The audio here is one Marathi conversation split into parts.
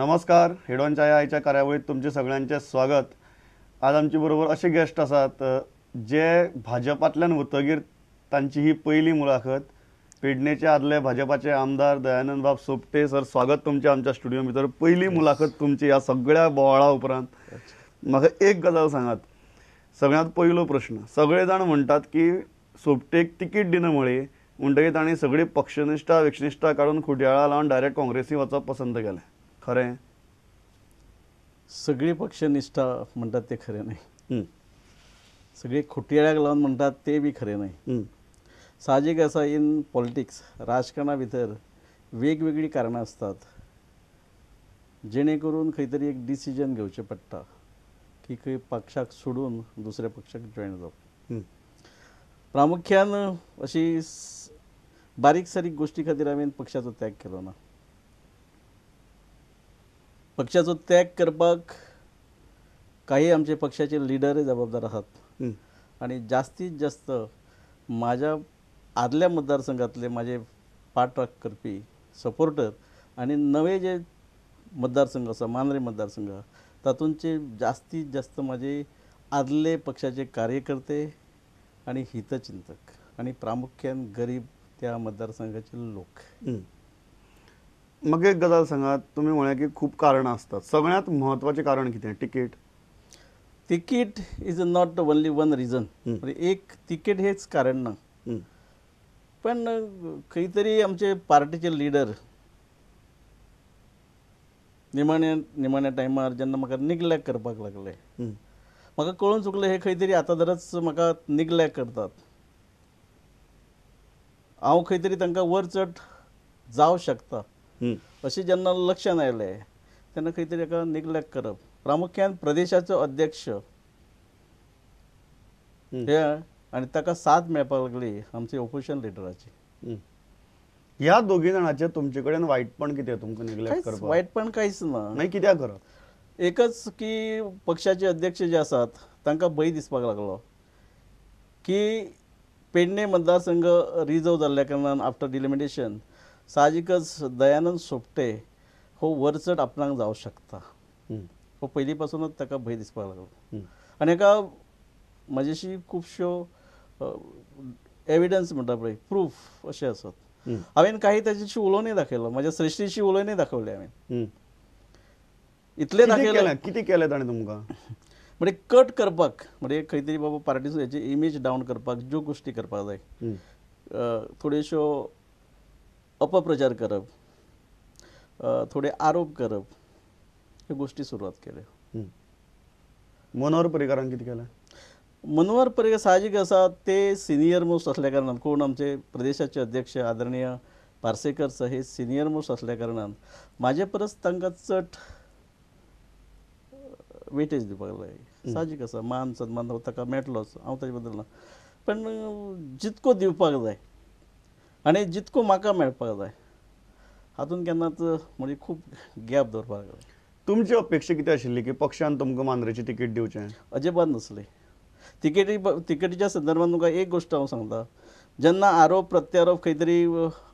नमस्कार. हेडोनच्या आयच्या कार्यावळीत तुमचे सगळ्यांचे स्वागत. आज आमची बरोबर असे गेस्ट असतात जे भाजपातल्यान वतगीर तांची ही पहिली मुलाखत. पेडणेचे आदले भाजपाचे आमदार दयानंद बाब सोपटे सर, स्वागत तुमचे आमच्या स्टुडिओ भितर. पहिली मुलाखत तुमची या सगळ्या बोवाळा उपरांत. म्हाका एक गजाल सांगात. सगळ्यात पहिलो प्रश्न, सगळे जाण म्हणटात की सोपटेक तिकीट दिना म्हळी म्हणटकीर तांणी सगळी पक्षनिष्ठा व्यक्तिनिष्ठा काढून खुट्याळा लावन डायरेक्ट काँग्रेसी वचप पसंत केलें. खरें? सगळी पक्षनिष्ठा म्हणतात ते खरे नाही. सगळे खुट्याळ्याक लावून म्हणतात ते बी खरे नाही. साहजिक आसा, इन पॉलिटिक्स राजकारणा भितर वेगवेगळी कारणां असतात जेणे करून खंय तरी एक डिसिजन घेवचें पडटा की खंय पक्षाक सोडून दुसऱ्या पक्षाक जॉयन जावप. प्रामुख्यान अशी बारीक सारीक गोष्टी खातीर हांवें पक्षाचो त्याग केलो ना. पक्षाचो त्याग करपाक काही आमचे पक्षाचे लिडरय जबाबदार आहात आणि जास्तीत जास्त माझ्या आदल्या मतदारसंघातले माझे पाठराख करपी सपोर्टर आणि नवे जे मतदारसंघ आसा, मांद्रे मतदारसंघ, तातूंतचे जास्तीत जास्त माझे आदले पक्षाचे कार्यकर्ते आणि हितचिंतक आणि प्रामुख्यान गरीब त्या मतदारसंघाचे लोक. मग एक गजाल सांगात. तुम्ही म्हळें की खूप कारणां असतात. सगळ्यात महत्वाचे कारण कितें? Ticket. Ticket is not only one reason. एक तिकीट हेच कारण ना. पण खंय तरी आमचे पार्टीचे लिडर निमाण्या टायमार जेन्ना म्हाका निग्लेक्ट करपाक लागले, म्हाका कळून चुकलें हे खंय तरी आतां धरच म्हाका निग्लेक्ट करतात. हांव खंय तरी तांकां वर चड जावं शकता अशें जेन्ना लक्षांत आयलें तेन्ना खंय तरी हाका निग्लेक्ट करप. प्रामुख्यान प्रदेशाचो अध्यक्ष हे आनी ताका साथ मेळपाक लागली आमची ऑपोजिशन लिडराची. ह्या दोगी जाणांचे तुमचे कडेन वायटपण कितें तुमकां निग्लेक्ट करपाक? वायटपण कांयच ना. नाही, कित्याक करप? एकच की पक्षाचे अध्यक्ष जे आसात तांकां भंय दिसपाक लागलो की पेडणे मतदारसंघ रिजर्व जाल्ल्या कारणान आफ्टर डिलिमिटेशन साहजिकच दयानंद सोपटे हो वरचड आपणाक जावं शकता. हो पयलीं पासूनच ताका भंय दिसपाक लागलो आनी हाका म्हाजेशी खुबश्यो एविडन्स म्हणटा पळय, प्रूफ अशे आसात. हांवें काही ताजेशी उलोवनूय दाखयलो, म्हाज्या श्रेश्ठीशी उलोवनूय दाखयलें हांवें. इतलें दाखयलें. कितें केलें ताणें तुमकां? म्हणजे कट करपाक, म्हणजे खंय तरी बाबा पार्टीचो हेची इमेज डावन करपाक ज्यो गोश्टी करपाक जाय, थोड्योश्यो अपप्रचार करप, थोडे आरोप करप, ह्यो गोश्टी सुरवात केल्यो. मनोहर पर्रीकारान कितें केलें? मनोहर पर्रीकार साहजीक आसा, ते सिनियर मोस्ट असल्या कारणान, कोण आमचे प्रदेशाचे अध्यक्ष आदरणीय पार्सेकर सर हे सिनियर मोस्ट असल्या कारणान म्हाजे परस तांकां चड वेटेज दिवपाक जाय. साहजीक आसा, मान सन्मान ताका मेळटलोच, हांव ताजे बद्दल ना. पण जितको दिवपाक जाय आनी जितको म्हाका मेळपाक जाय हातूंत केन्नाच म्हणजे खूब गॅप दवरपाक जाय. तुमची अपेक्षा कितें आशिल्ली की पक्षान तुमकां मांद्रेची तिकीट दिवचें? अजिबात नसली. तिकेटीच्या संदर्भात तुमकां एक गोश्ट हांव सांगता. जेन्ना आरोप प्रत्यारोप खंय तरी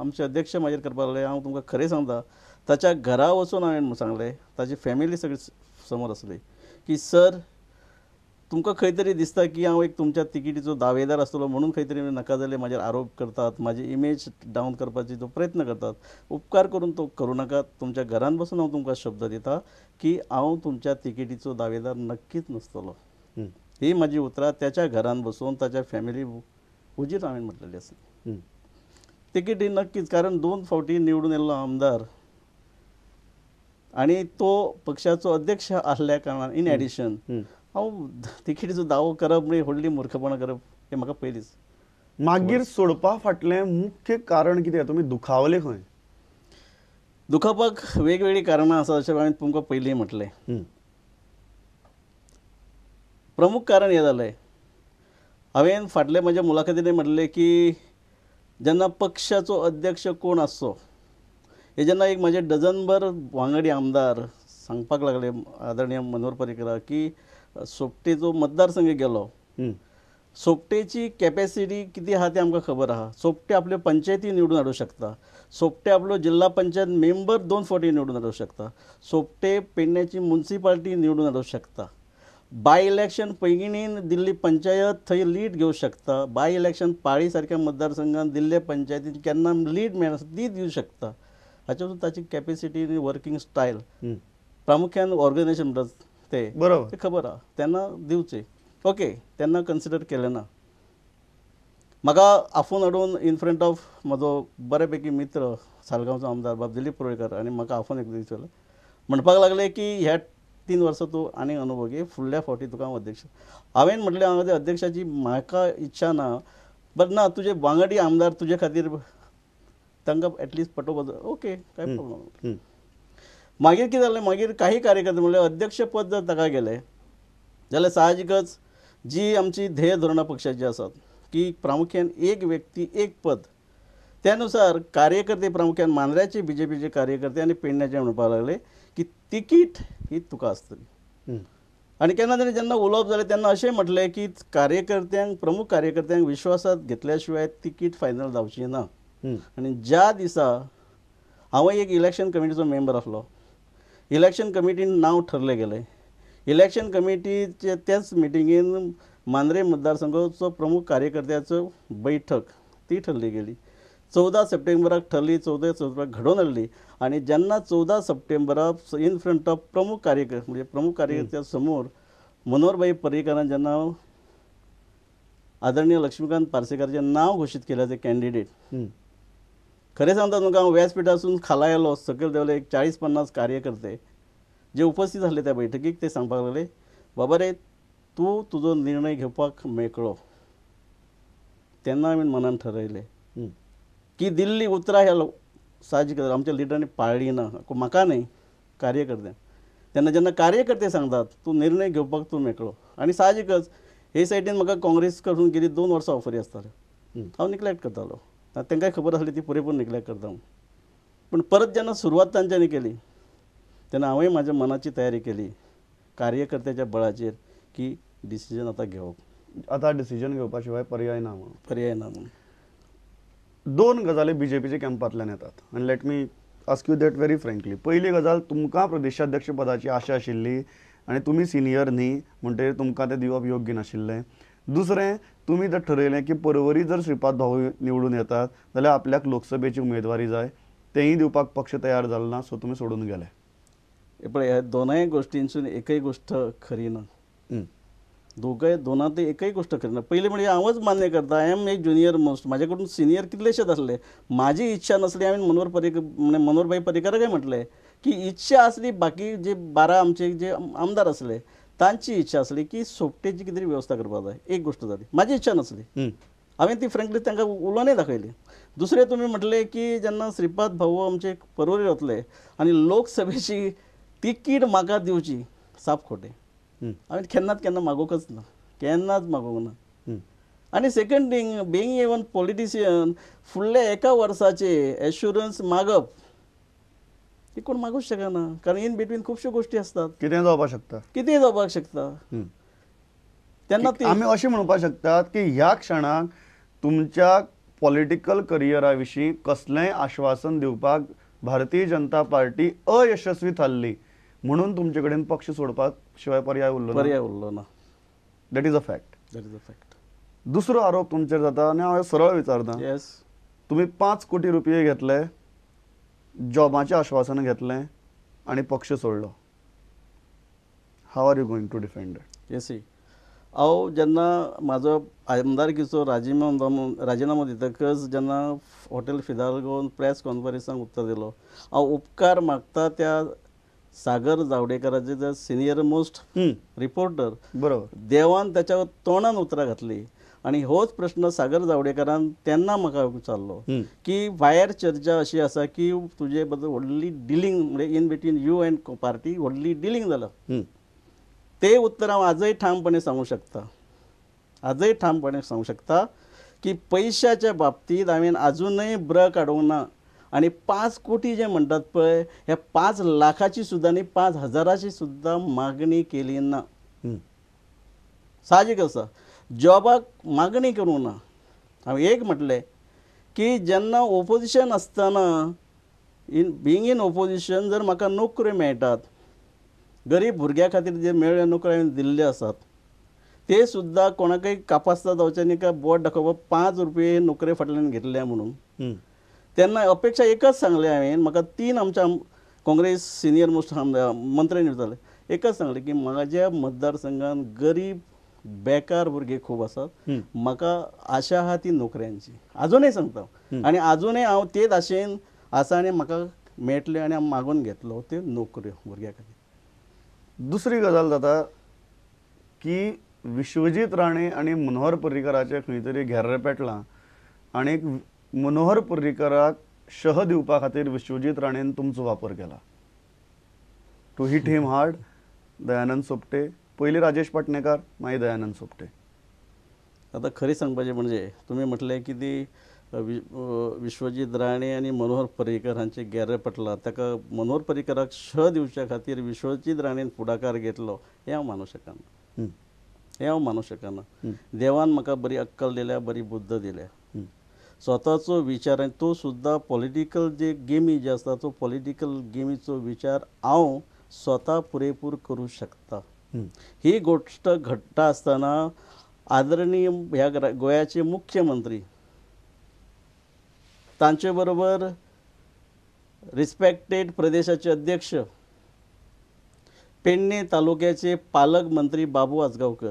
आमचे अध्यक्ष म्हाजेर करपाक लागले, हांव तुमकां खरें सांगता, ताच्या घरा वचून हांवें सांगलें, ताची फॅमिली सगळी समोर आसली, की सर तुमकां खंय तरी दिसता की हांव एक तुमच्या तिकेटीचो दावेदार आसतलो म्हणून खंय तरी नाका जाल्यार म्हाजेर आरोप करतात, म्हाजी इमेज डावन करपाची जो प्रयत्न करतात. उपकार करून तो करूं नाकात. तुमच्या घरान बसून हांव तुमकां शब्द दिता की हांव तुमच्या तिकेटीचो दावेदार नक्कीच नसतलो. ही म्हाजी उतरां त्याच्या घरान बसून ताच्या फॅमिली हुजीर हांवें म्हटलेली आसा. तिकीट ही नक्कीच, कारण 2 फावटी निवडून येयल्लो आमदार आनी तो पक्षाचो अध्यक्ष आसल्या कारणान इन एडिशन हांव तिकेटीचो दावो करप म्हणजे व्हडली मुर्खपणां करप हें म्हाका पयलींच. मागीर सोडपा फाटलें मुख्य कारण कितें? तुमी दुखावले खंय? दुखावपाक वेगवेगळीं कारणां आसात अशें हांवें तुमकां पयलीं म्हटलें. प्रमुख कारण हें जालें, हांवें फाटल्या म्हज्या मुलाखतींनी म्हटलें की जेन्ना पक्षाचो अध्यक्ष कोण आसचो हे जेन्ना एक म्हाजे डझनभर वांगडी आमदार सांगपाक लागले आदरणीय मनोहर पर्रीकाराक की सोपटेचो मतदारसंघ गेलो सोपटेची कॅपॅसिटी किती आहा तें आमकां खबर आहा. सोपटे आपल्यो पंचायती निवडून हाडूंक शकता. सोपटे आपलो जिल्हा पंचायत मेंबर 2 फावटी निवडून हाडूंक शकता. सोपटे पेडण्याची म्युन्सिपाल्टी निवडून हाडूंक शकता. बाय इलेक्शन पैंगिणीन दिल्ली पंचायत थंय लीड घेवंक शकता. बाय इलेक्शन पाळी सारक्या मतदारसंघात दिल्ले पंचायतीन केन्ना लीड मेळना ती दिवंक शकता. हाचे वरसून ताची कॅपॅसिटी आनी वर्किंग स्टायल प्रामुख्यान ऑर्गनायझेशन म्हणटात ते बरोबर. ते खबर आहा तेन्ना दिवचे. ओके तेन्ना कन्सिडर केलें ना. म्हाका आफून हाडून इन फ्रंट ऑफ म्हजो बऱ्यापैकी मित्र सालगांवचो आमदार बाब दिलीप परोळेकर आनी म्हाका आफून एक दीस म्हणपाक लागले की ह्या 3 वर्सां तूं आनीक अनुभव घे, फुडल्या फावटी तुका हांव अध्यक्ष. हांवें म्हटलें हांव अध्यक्षाची म्हाका इच्छा ना. बट ना तुजे वांगडी आमदार तुजे खातीर तांकां एटलिस्ट पटोवपाक ओके कांय प्रॉब्लम. मागीर कितें जालें मागीर काही कार्यकर्ते म्हणले अध्यक्ष पद जर ताका गेलें जाल्यार साहजिकच जी आमची ध्येय धोरणां पक्षाची आसात की प्रामुख्यान एक व्यक्ती एक पद त्यानुसार कार्यकर्ते प्रामुख्यान मांद्र्याचे बीजेपीचे कार्यकर्ते आनी पेडण्याचे म्हणपाक लागले की तिकीट ही तुका आसतली. आनी केन्ना तरी जेन्ना उलोवप जालें तेन्ना अशें म्हटलें की कार्यकर्त्यांक प्रमुख कार्यकर्त्यांक विश्वासांत घेतल्या शिवाय तिकीट फायनल जावची ना. आनी ज्या दिसा हांव एक इलेक्शन कमिटीचो मेंबर आसलो. इलेक्शन कमिटीन नांव ठरलें गेलें. इलेक्शन कमिटीचे त्याच मिटिंगेन मांद्रे मतदारसंघाचो प्रमुख कार्यकर्त्याचो बैठक ती ठरली गेली. 14 सप्टेंबराक ठरली. 14 सप्टेंबराक घडोवन हाडली. आनी जेन्ना 14 सप्टेंबराक इन फ्रंट ऑफ प्रमुख कार्यकर्ते म्हणजे प्रमुख कार्यकर्त्या समोर मनोहरभाई पर्रीकारान जेन्ना आदरणीय लक्ष्मीकांत पार्सेकराचें नांव घोशीत केलें ते कॅन्डिडेट, खरें सांगता तुमकां हांव व्यासपिठासून खाला येलो सकयल देवले एक 40-50 कार्यकर्ते जे उपस्थित आसले त्या बैठकीक ते सांगपाक लागले बाबा रे तूं तुजो निर्णय घेवपाक मेकळो. तेन्ना हांवें मनान ठरयलें की दिल्ली उतरां ह्या साहजीक आमच्या लिडरांनी पाळ्ळी ना. म्हाका न्हय कार्यकर्त्यांक. तेन्ना जेन्ना कार्यकर्ते सांगतात तूं निर्णय घेवपाक तूं मेकळो. आनी साहजीकच हे सायडीन म्हाका काँग्रेस कडून गेली 2 वर्सां ऑफरी आसताल्यो. हांव निग्लेक्ट करतालो. तांकांय खबर आसली ती पुरेपूर निग्लेक्ट करता. पूण परत जेन्ना सुरवात तांच्यांनी केली तेन्ना हांवें म्हाज्या मनाची तयारी केली कार्यकर्त्याच्या बळाचेर की डिसिजन आतां घेवप. आतां डिसिजन घेवपा शिवाय पर्याय ना म्हणून. पर्याय ना म्हणून. 2 गजाली बीजेपीच्या कॅम्पांतल्यान येतात आनी let me ask you that very frankly. पयली गजाल तुमकां प्रदेशाध्यक्ष पदाची आशा आशिल्ली आनी तुमी सिनियर न्ही म्हणटकीर तुमकां तें दिवप योग्य नाशिल्लें. दुसरें तुमी जर ठरयलें की परवरी जर श्रीपाद भाऊ निवडून येतात जाल्यार आपल्याक लोकसभेची उमेदवारी जाय. तेंय दिवपाक पक्ष तयार जालो ना सो तुमी सोडून गेले. पळय ह्या दोनूय गोश्टींसून एकय गोश्ट खरी ना. दोनांतय एकय गोश्ट खरी ना. पयलीं म्हणजे हांवच मान्य करता आय एम एक ज्युनियर मोस्ट. म्हाजे कडून सिनियर कितलेशेच आसले. म्हाजी इच्छा नासली. हांवें मनोहरभाई पर्रीकाराकय म्हटलें की इच्छा आसली बाकी जे 12 आमचे जे आमदार आसले तांची इच्छा आसली की सोपटेची कितें तरी वेवस्था करपाक जाय. एक गोश्ट जाली. म्हाजी इच्छा नासली. हांवें ती फ्रँकली तांकां उलोवनय दाखयली. दुसरें तुमी म्हटलें की जेन्ना श्रीपाद भाऊ आमचे परवरी वतले आनी लोकसभेची तिकीट म्हाका दिवची साप खोटें. हांवें केन्ना मागोवंकच ना. केन्नाच मागोवंक ना. आनी second thing being even politician फुडल्या एका वर्साचे एश्युरन्स मागप ती कोण मागूच शकना. कारण इन बिटवीन खुबश्यो गोश्टी आसतात. कितें जावपाक शकता. कितेंय जावपाक शकता. तेन्ना ती आमी अशें म्हणपाक शकतात की ह्या क्षणाक तुमच्या पॉलिटिकल करियरा विशीं कसलेंय आश्वासन दिवपाक भारतीय जनता पार्टी अयशस्वी थारली म्हणून तुमचे कडेन पक्ष सोडपाक शिवाय पर्याय उरलो ना. That is a fact. दुसरो आरोप तुमचेर जाता आनी हांव सरळ विचारता. येस. तुमी 5 कोटी रुपये घेतले, जॉबाचें आश्वासन घेतलें आनी पक्ष सोडलो. How are you going to defend that? Yes. हांव जेन्ना म्हाजो आमदारकीचो राजिनामो दितकच जेन्ना हॉटेल फिदाल्गोन प्रेस कॉन्फरन्साक उत्तर दिलो हांव उपकार मागता त्या सागर जावडेकराचे जे सिनियर मोस्ट रिपोर्टर बरोबर देवान त्याच्या तोंडान उतरां घातली. आनी होच प्रश्न सागर जावडेकरान तेन्ना म्हाका विचारलो की भायर चर्चा अशी आसा की तुजे बद्दल व्हडली डिलींग म्हणजे in between you end party व्हडली डिलींग जाल्या. ते उत्तर हांव आजय ठामपणे सांगू शकता. की पयशाच्या बाबतींत हांवें आजुनय ब्र काडूंक ना. आनी 5 कोटी जे म्हणटात पळय ह्या 5 लाखाची सुद्दां न्ही 5,000ची सुद्दां मागणी केली ना. साहजीक आसा. जॉबाक मागणी करूं ना. हांवें एक म्हटलें की जेन्ना ओपोजिशन आसतना बिंग इन ओपोजिशन जर म्हाका नोकऱ्यो मेळटात, गरीब भुरग्यां खातीर जे मेळ्ळ्यो नोकऱ्यो हांवें दिल्ल्यो आसात, ते सुद्दां कोणाकय कापासता जावचें न्ही काय बोट दाखोवप 5 रुपये नोकरे फाटल्यान घेतल्या म्हणून. तेन्ना अपेक्षा एकच सांगली हांवें, म्हाका 3 आमच्या काँग्रेस सिनियर मोस्ट मंत्र्यांनी विचारलें, एकच सांगलें की म्हाज्या मतदारसंघान गरीब बेकार भुरगे खूब आसात, म्हाका आशा आहा ती नोकऱ्यांची. आजुनूय सांगता आनी आजुनूय हांव तेच आशेन आसा आनी म्हाका मेळटले आनी हांव मागून घेतलो त्यो नोकऱ्यो भुरग्यां खातीर. दुसरी गजाल जाता की विश्वजीत राणे आणि मनोहर पर्रीकराचे खंय तरी घेर्रे पेटलां आनी मनोहर पर्रीकराक शह दिवपा खातीर विश्वजीत राणेन तुमचो वापर केला. To hit him hard, Dayanand Sopte, पयलीं राजेश पाटणेकार, मागीर दयानंद सोपटे. आता खरें सांगपाचें म्हणजे तुमी म्हटलें की ती विश्वजीत राणे आनी मनोहर पर्रीकर हांचे घेर्रे पटला, ताका मनोहर पर्रीकराक शह दिवच्या खातीर विश्वजीत राणेन फुडाकार घेतलो, हें हांव मानूं शकना. हें हांव मानूं शकना. देवान म्हाका बरी अक्कल दिल्या, बरी बुद्ध दिल्या. स्वताचो विचार आनी तो सुद्दां पॉलिटिकल जे गेमी जे आसता, तो पॉलिटिकल गेमीचो विचार हांव स्वता पुरेपूर करूं शकता. ही गोश्ट घडटा आसतना आदरणीय ह्या गोंयाचे मुख्यमंत्री, तांचे बरोबर रिस्पेक्टेड प्रदेशाचे अध्यक्ष, पेडणे तालुक्याचे पालक मंत्री Babu Ajgaonkar,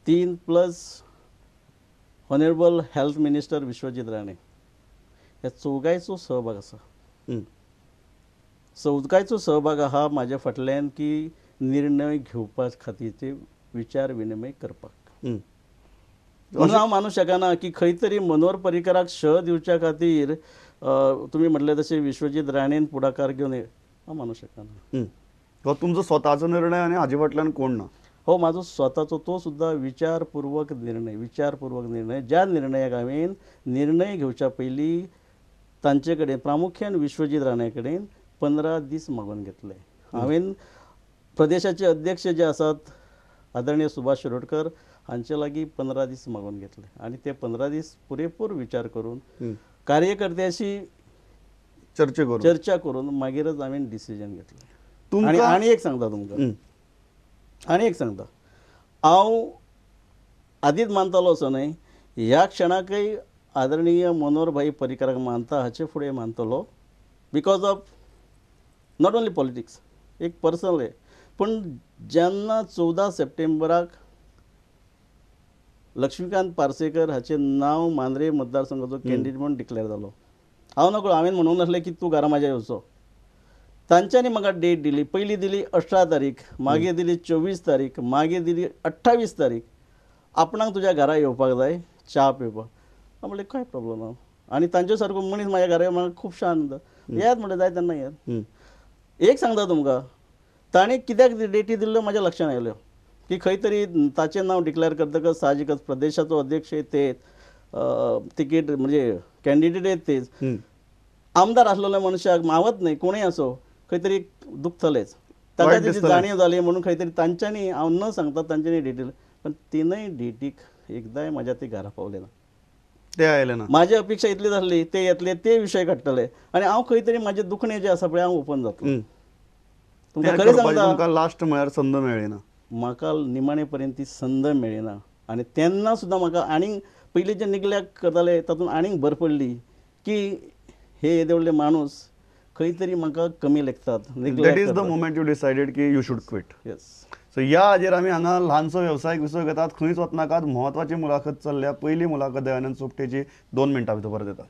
3+ honourable health minister Vishwajit Rane, ह्या चौगांयचो सहभाग आसा. चौगांयचो सहभाग आहा म्हाज्या फाटल्यान की निर्णय घेवपा खातीरचे विचार विनिमय करपाक. म्हणून हांव मानूं शकना की खंय तरी मनोहर पर्रीकराक शह दिवच्या खातीर तुमी म्हटलें तशें विश्वजीत राणेन फुडाकार घेवन हांव मानूं शकना. हो तुमचो स्वताचो निर्णय आनी हाजे फाटल्यान कोण ना. हो म्हाजो स्वताचो तो सुद्दां विचारपूर्वक निर्णय. ज्या निर्णयाक हांवें निर्णय घेवच्या पयलीं तांचे कडेन प्रामुख्यान विश्वजीत राणे कडेन 15 दीस मागून घेतले. हांवें प्रदेशाचे अध्यक्ष जे आसात आदरणीय सुभाष शिरोडकर हांचे लागीं 15 दीस मागून घेतले आनी ते 15 दीस पुरेपूर विचार करून कार्यकर्त्याशी चर्चा करून मागीरच हांवें डिसिजन घेतलें. आनी एक सांगता तुमकां, हांव आदींच मानतालो असो न्हय, ह्या क्षणाकय आदरणीय मनोहर भाई पर्रीकराक मानता, हाचे फुडें मानतलो, because of not only politics, एक पर्सनल हे. पूण जेन्ना 14 सप्टेंबराक लक्ष्मीकांत पार्सेकर हाचें नांव मांद्रे मतदारसंघाचो कॅन्डिडेट म्हणून डिक्लेअर जालो, हांव नकळो हांवें म्हणूंक नासलें की तूं घरा म्हाज्या येवचो. तांच्यांनी म्हाका डेट दिली. पयलीं दिली 18 तारीख, मागीर दिली 24 तारीख, मागीर दिली 28 तारीख. आपणाक तुज्या घरा येवपाक जाय च्या पिवपाक. हांव म्हणलें कांय प्रॉब्लम ना. आनी तांचे सारको मनीस म्हाज्या घरा म्हाका खूब शांत येयात म्हणलें, जाय तेन्ना येयात. एक सांगता तुमकां, ताणें कित्याक डेटी दिल्ल्यो म्हाज्या लक्षांत आयल्यो की खंय तरी ताचें नांव डिक्लेअर करतकच साहजिकच प्रदेशाचो अध्यक्ष तेच, तिकेट म्हणजे कॅन्डिडेट तेच, आमदार आसलेल्या मनशाक मावत न्हय कोणूय आसो खंय तरी दुखतलेच. ताका तेची जाणीव जाली म्हणून खंय तरी तांच्यांनी, हांव न सांगता तांच्यांनी डेटी दिली, पण 3 डेटीक एकदांय म्हाज्या ते घरा पावले ना. ते आयले ना. म्हाजी अपेक्षा इतली जाल्ली ते येतले, ते विशय काडटले आनी हांव खंय तरी म्हाजें दुखणें जें आसा पळय हांव ओपन जातलो. तुमकां खरें सांगता, तुमकां लास्ट म्हळ्यार संद मेळ्ळी ना. म्हाका निमाणे पर्यंत ती संद मेळ्ळी आनी तेन्ना सुद्दां म्हाका आनीक पयलीं जे निग्ल्यार करताले तातूंत आनीक भर पडली की हे येदेवले माणूस खंय तरी म्हाका कमी लेखतात. That is the moment you decided की you should quit. Yes. So ह्या हाजेर आमी हांगा ल्हानसो वेवसायीक विसव घेतात. खंयच वचनाकात. म्हत्वाची मुलाखत चल्ल्या. पयली मुलाखत दयानंद सोपटेची 2 मिनटां भितर परत येता.